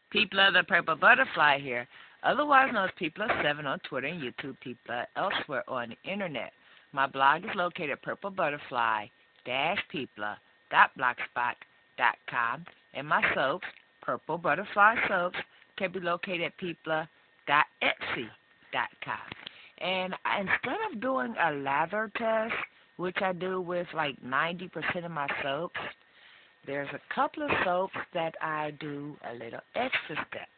People of the Purple Butterfly here, otherwise known as People of Seven on Twitter and YouTube, People elsewhere on the internet. My blog is located at purplebutterfly-people.blogspot.com, and my soaps, Purple Butterfly Soaps, can be located at people.etsy.com. And instead of doing a lather test, which I do with like 90% of my soaps, there's a couple of soaps that I do a little extra step.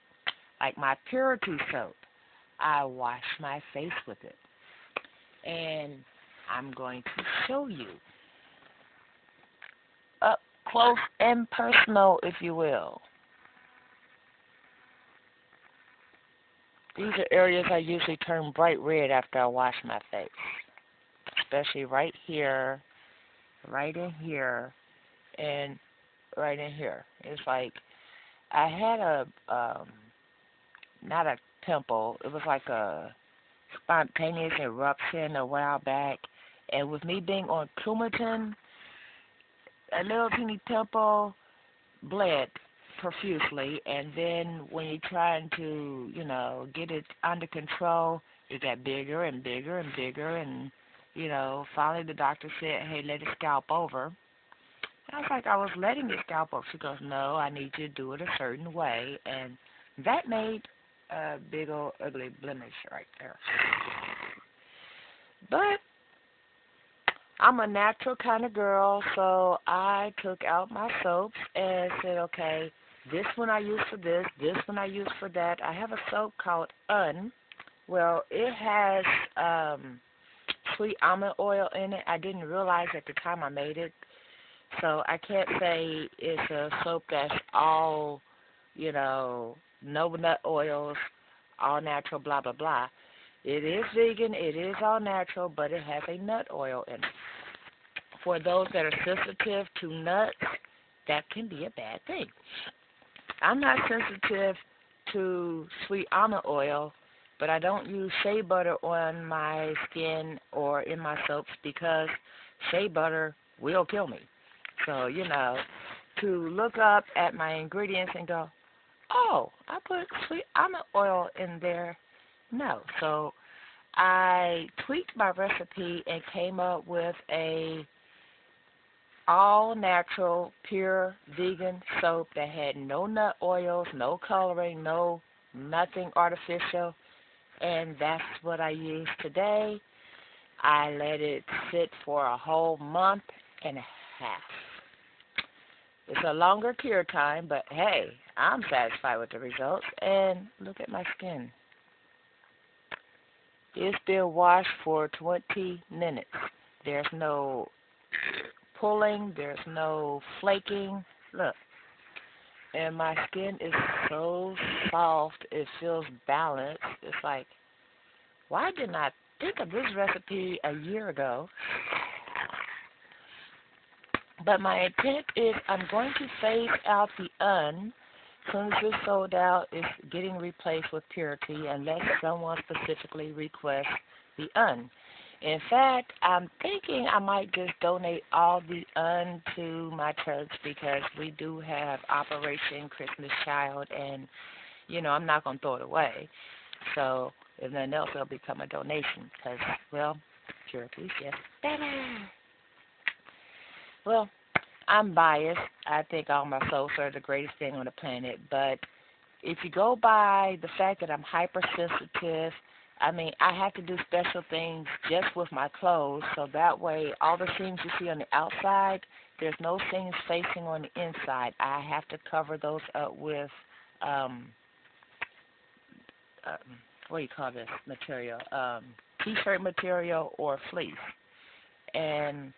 Like my Purity soap, I wash my face with it. And I'm going to show you up close and personal, if you will. These are areas I usually turn bright red after I wash my face, especially right here, right in here, and right in here. It's like I had not a pimple. It was like a spontaneous eruption a while back. And with me being on Coumadin, a little teeny pimple bled profusely. And then when you're trying to, get it under control, it got bigger and bigger and bigger. And, finally the doctor said, hey, let it scalp over. I was like, I was letting it scalp over. She goes, no, I need you to do it a certain way. And that made a big old ugly blemish right there. But I'm a natural kind of girl, so I took out my soaps and said, okay, this one I use for this one I use for that. I have a soap called Well, it has sweet almond oil in it. I didn't realize at the time I made it. So I can't say it's a soap that's all, no nut oils, all natural, blah, blah, blah. It is vegan, it is all natural, but it has a nut oil in it. For those that are sensitive to nuts, that can be a bad thing. I'm not sensitive to sweet almond oil, but I don't use shea butter on my skin or in my soaps because shea butter will kill me. So, to look up at my ingredients and go, oh, I put sweet almond oil in there. No. So I tweaked my recipe and came up with a all-natural, pure, vegan soap that had no nut oils, no coloring, nothing artificial. And that's what I use today. I let it sit for a whole month and a half. It's a longer cure time, but hey, I'm satisfied with the results. And look at my skin. It's been washed for 20 minutes. There's no pulling. There's no flaking. Look. And my skin is so soft. It feels balanced. It's like, why didn't I think of this recipe a year ago? But my intent is I'm going to phase out the as soon as it's sold out, it's getting replaced with Purity unless someone specifically requests the In fact, I'm thinking I might just donate all the to my church because we do have Operation Christmas Child, and, I'm not going to throw it away. So if nothing else, it'll become a donation because, well, Purity is just better. Well, I'm biased. I think all my soaps are the greatest thing on the planet. But if you go by the fact that I'm hypersensitive, I have to do special things just with my clothes. So that way, all the seams you see on the outside, there's no seams facing on the inside. I have to cover those up with, what do you call this material? T-shirt material or fleece. And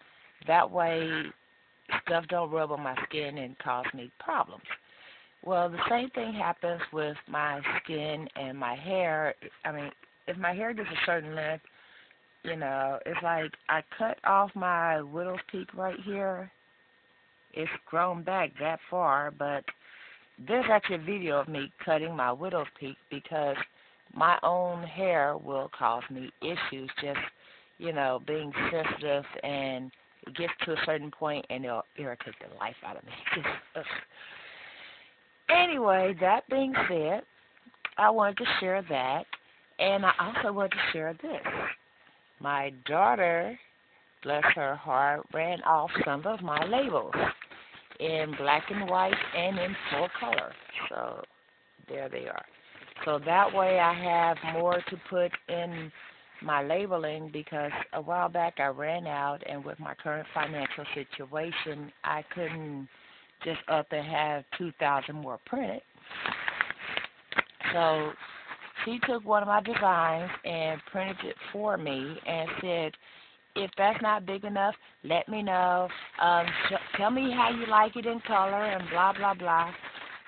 that way, stuff don't rub on my skin and cause me problems. Well, the same thing happens with my skin and my hair. If my hair gets a certain length, it's like I cut off my widow's peak right here. It's grown back that far, but there's actually a video of me cutting my widow's peak because my own hair will cause me issues just, being sensitive, and it gets to a certain point and it'll irritate the life out of me. Anyway, that being said, I wanted to share that, and I also wanted to share this. My daughter, bless her heart, ran off some of my labels in black and white and in full color. So there they are. So that way I have more to put in my labeling because a while back I ran out, and with my current financial situation, I couldn't just up and have 2,000 more printed. So she took one of my designs and printed it for me and said, if that's not big enough, let me know. Tell me how you like it in color and blah, blah, blah.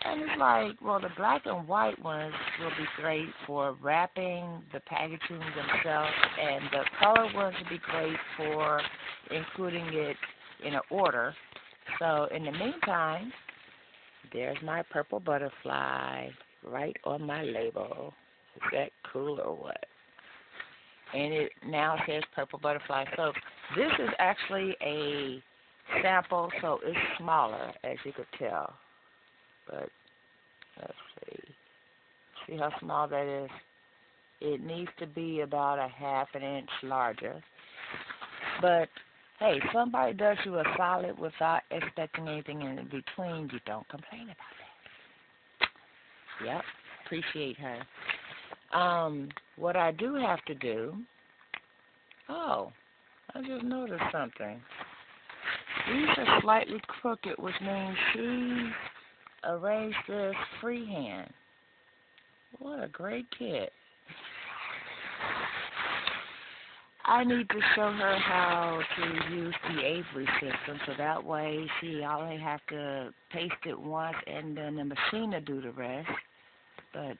And it's like, well, the black and white ones will be great for wrapping the packaging themselves, and the color ones will be great for including it in an order. So in the meantime, there's my purple butterfly right on my label. Is that cool or what? And it now says purple butterfly soap. This is actually a sample, so it's smaller, as you could tell. But let's see. See how small that is? It needs to be about a half an inch larger. But hey, somebody does you a solid without expecting anything in between. You don't complain about it. Yep, appreciate her. What I do have to do, oh, I just noticed something. These are slightly crooked, which means she arranged this freehand. What a great kid. I need to show her how to use the Avery system, so that way she only have to paste it once and then the machine will do the rest. But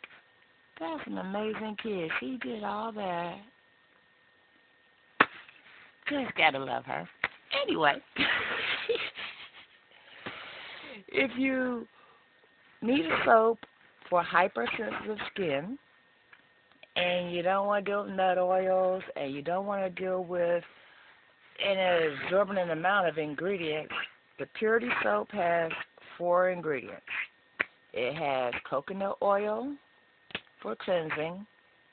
that's an amazing kid. She did all that. Just gotta love her. Anyway, if you need a soap for hypersensitive skin, and you don't want to deal with nut oils, and you don't want to deal with an exorbitant amount of ingredients, the Purity soap has 4 ingredients. It has coconut oil for cleansing.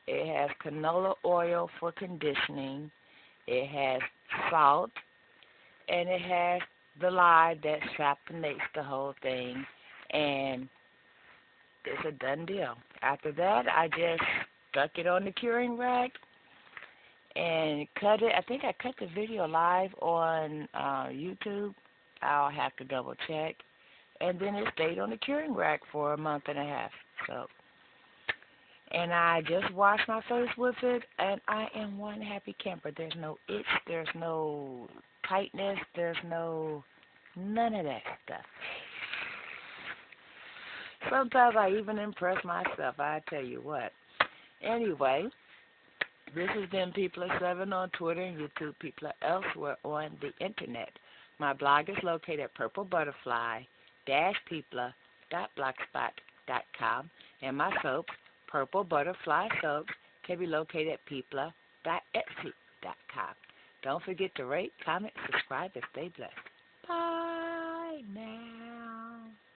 It has canola oil for conditioning. It has salt, and it has the lye that saponates the whole thing, and it's a done deal. After that, I just stuck it on the curing rack and cut it. I think I cut the video live on YouTube. I'll have to double check. And then it stayed on the curing rack for a month and a half. So, and I just washed my face with it, and I am one happy camper. There's no itch, there's no tightness, there's none of that stuff. Sometimes I even impress myself, I tell you what. Anyway, this has been People7 on Twitter and YouTube, People elsewhere on the internet. My blog is located at purplebutterfly-people.blogspot.com, and my soaps, Purple Butterfly Soaps, can be located at people.etsy.com. Don't forget to rate, comment, subscribe, and stay blessed. Bye now.